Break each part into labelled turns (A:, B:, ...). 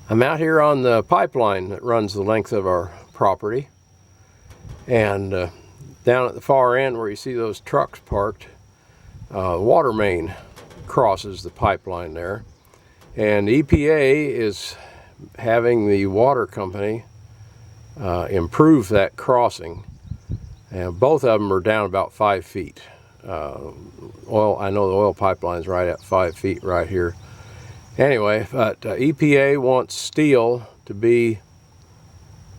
A: I'm out here on the pipeline that runs the length of our property, and down at the far end where you see those trucks parked, water main crosses the pipeline there, and EPA is having the water company improve that crossing, and both of them are down about 5 feet. I know the oil pipeline's right at 5 feet right here. Anyway, but EPA wants steel to be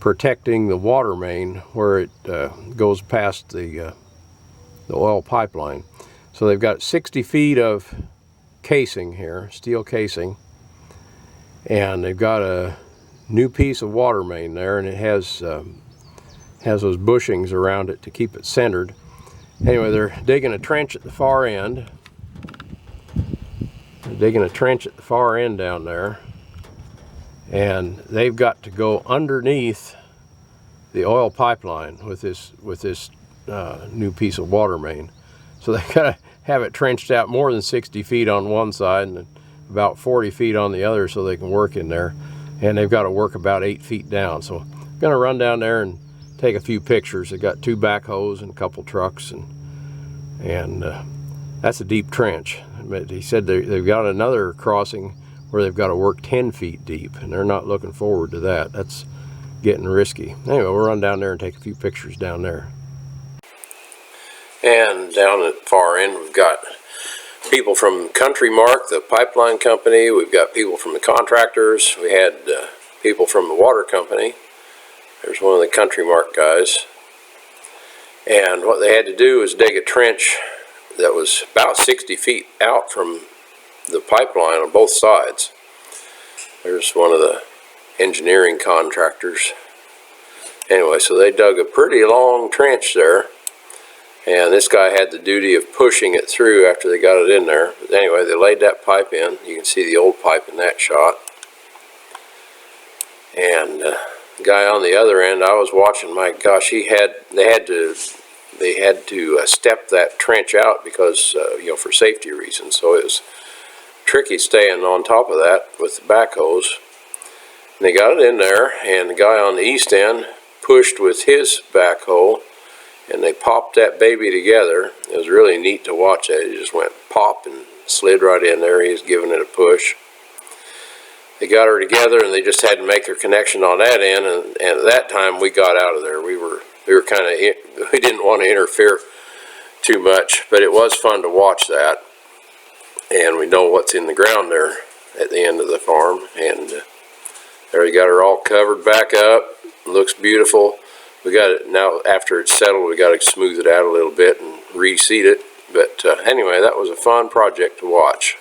A: protecting the water main where it goes past the oil pipeline. So they've got 60 feet of casing here, steel casing, and they've got a new piece of water main there, and it has those bushings around it to keep it centered. Anyway, they're digging a trench at the far end. They're digging a trench at the far end down there, and they've got to go underneath the oil pipeline with this new piece of water main. So they've got to have it trenched out more than 60 feet on one side and about 40 feet on the other so they can work in there. And they've got to work about 8 feet down. So I'm going to run down there and take a few pictures. They've got 2 backhoes and a couple trucks, and that's a deep trench. But he said they've got another crossing where they've got to work 10 feet deep, and they're not looking forward to that. That's getting risky. Anyway, we'll run down there and take a few pictures down there. And down at the far end, we've got people from CountryMark, the pipeline company. We've got people from the contractors. We had people from the water company. There's one of the CountryMark guys. And what they had to do was dig a trench that was about 60 feet out from the pipeline on both sides. There's one of the engineering contractors. Anyway, so they dug a pretty long trench there, and this guy had the duty of pushing it through after they got it in there. But anyway, they laid that pipe in. You can see the old pipe in that shot. And the guy on the other end, I was watching, my gosh, they had to step that trench out because for safety reasons. So it was tricky staying on top of that with the backhoes. And they got it in there, and the guy on the east end pushed with his backhoe, and they popped that baby together. It was really neat to watch that. It just went pop and slid right in there. He was giving it a push. They got her together, and they just had to make their connection on that end, and at that time we got out of there. We didn't want to interfere too much, but it was fun to watch that. And we know what's in the ground there at the end of the farm, and there you got her all covered back up. It looks beautiful. We got it now. After it's settled, we got to smooth it out a little bit and reseed it. But anyway, that was a fun project to watch.